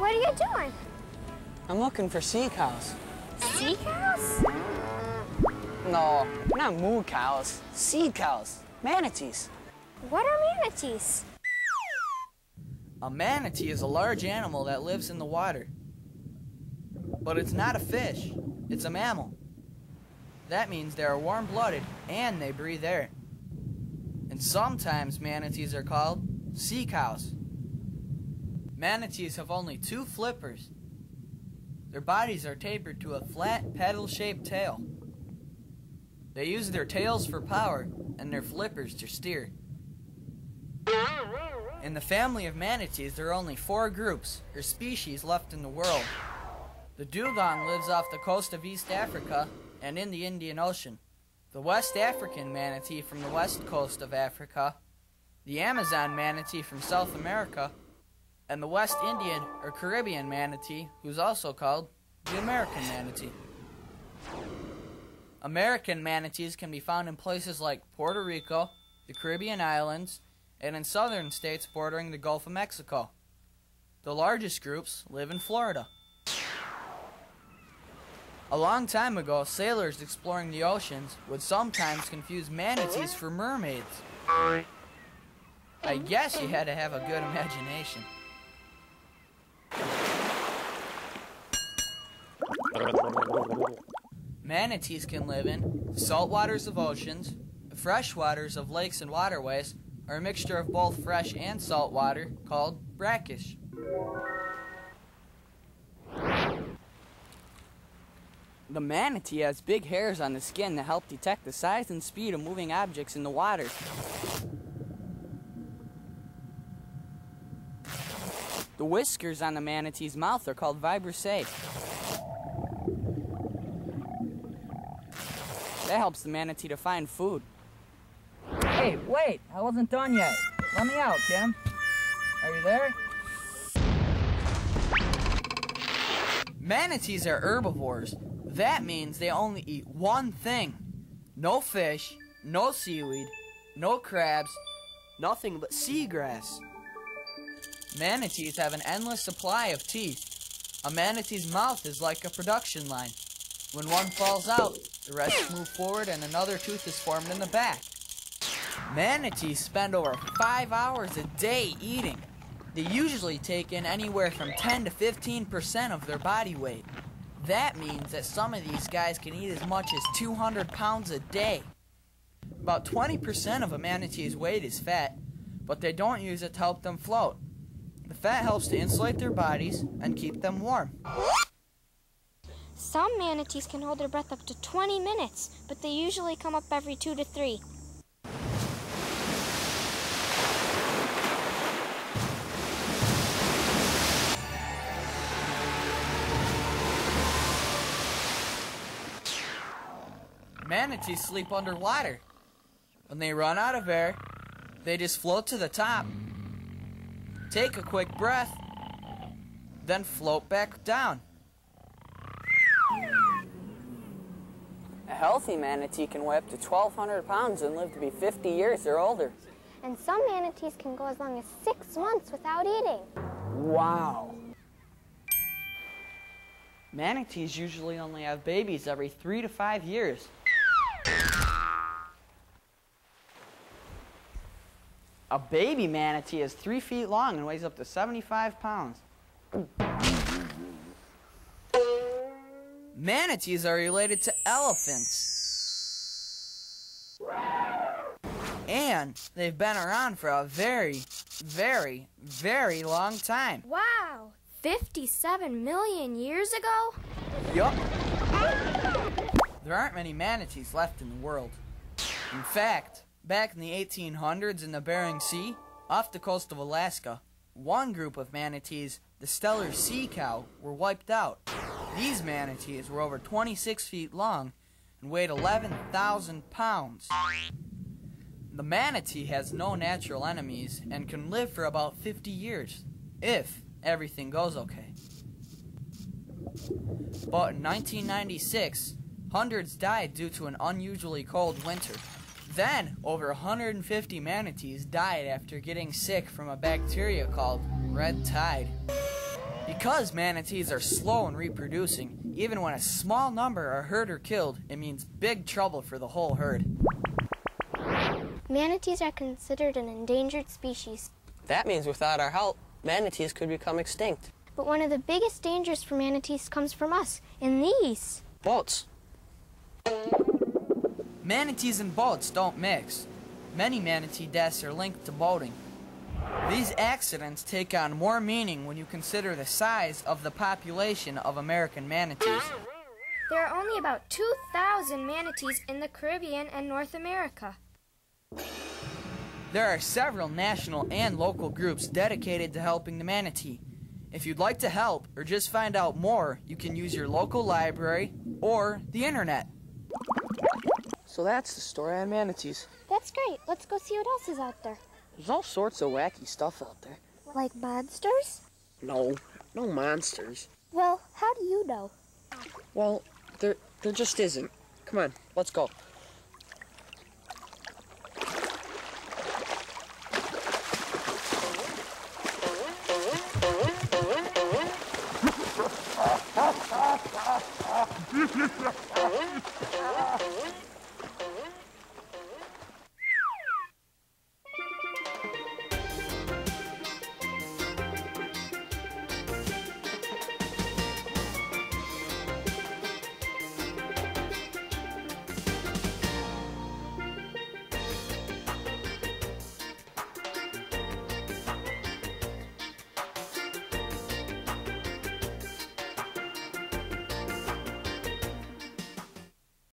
What are you doing? I'm looking for sea cows. Sea cows? No, not moo cows. Sea cows. Manatees. What are manatees? A manatee is a large animal that lives in the water. But it's not a fish. It's a mammal. That means they are warm-blooded and they breathe air. And sometimes manatees are called sea cows. Manatees have only 2 flippers. Their bodies are tapered to a flat, paddle-shaped tail. They use their tails for power and their flippers to steer. In the family of manatees, there are only 4 groups, or species, left in the world. The dugong lives off the coast of East Africa and in the Indian Ocean. The West African manatee from the west coast of Africa, the Amazon manatee from South America, and the West Indian or Caribbean manatee, who's also called the American manatee. American manatees can be found in places like Puerto Rico, the Caribbean islands, and in southern states bordering the Gulf of Mexico. The largest groups live in Florida. A long time ago, sailors exploring the oceans would sometimes confuse manatees for mermaids. I guess you had to have a good imagination. Manatees can live in salt waters of oceans, fresh waters of lakes and waterways, or a mixture of both fresh and salt water called brackish. The manatee has big hairs on the skin that help detect the size and speed of moving objects in the water. The whiskers on the manatee's mouth are called vibrissae. That helps the manatee to find food. Hey, wait! I wasn't done yet. Let me out, Kim. Are you there? Manatees are herbivores. That means they only eat one thing. No fish, no seaweed, no crabs, nothing but seagrass. Manatees have an endless supply of teeth. A manatee's mouth is like a production line. When one falls out, the rest move forward and another tooth is formed in the back. Manatees spend over 5 hours a day eating. They usually take in anywhere from 10 to 15% of their body weight. That means that some of these guys can eat as much as 200 pounds a day. About 20% of a manatee's weight is fat, but they don't use it to help them float. The fat helps to insulate their bodies and keep them warm. Some manatees can hold their breath up to 20 minutes, but they usually come up every 2 to 3. Manatees sleep underwater. When they run out of air, they just float to the top, take a quick breath, then float back down. A healthy manatee can weigh up to 1,200 pounds and live to be 50 years or older. And some manatees can go as long as 6 months without eating. Wow. Manatees usually only have babies every 3 to 5 years. A baby manatee is 3 feet long and weighs up to 75 pounds. Manatees are related to elephants. And they've been around for a very, very, very long time. Wow! 57 million years ago? Yup. There aren't many manatees left in the world. In fact, back in the 1800s in the Bering Sea, off the coast of Alaska, one group of manatees, the Steller sea cow, were wiped out. These manatees were over 26 feet long and weighed 11,000 pounds. The manatee has no natural enemies and can live for about 50 years, if everything goes okay. But in 1996, hundreds died due to an unusually cold winter. Then, over 150 manatees died after getting sick from a bacteria called red tide. Because manatees are slow in reproducing, even when a small number are hurt or killed, it means big trouble for the whole herd. Manatees are considered an endangered species. That means without our help, manatees could become extinct. But one of the biggest dangers for manatees comes from us, in these. Boats. Manatees and boats don't mix. Many manatee deaths are linked to boating. These accidents take on more meaning when you consider the size of the population of American manatees. There are only about 2,000 manatees in the Caribbean and North America. There are several national and local groups dedicated to helping the manatee. If you'd like to help or just find out more, you can use your local library or the internet. So that's the story on manatees. That's great. Let's go see what else is out there. There's all sorts of wacky stuff out there. Like monsters? No monsters. Well, how do you know? Well, there just isn't. Come on, let's go.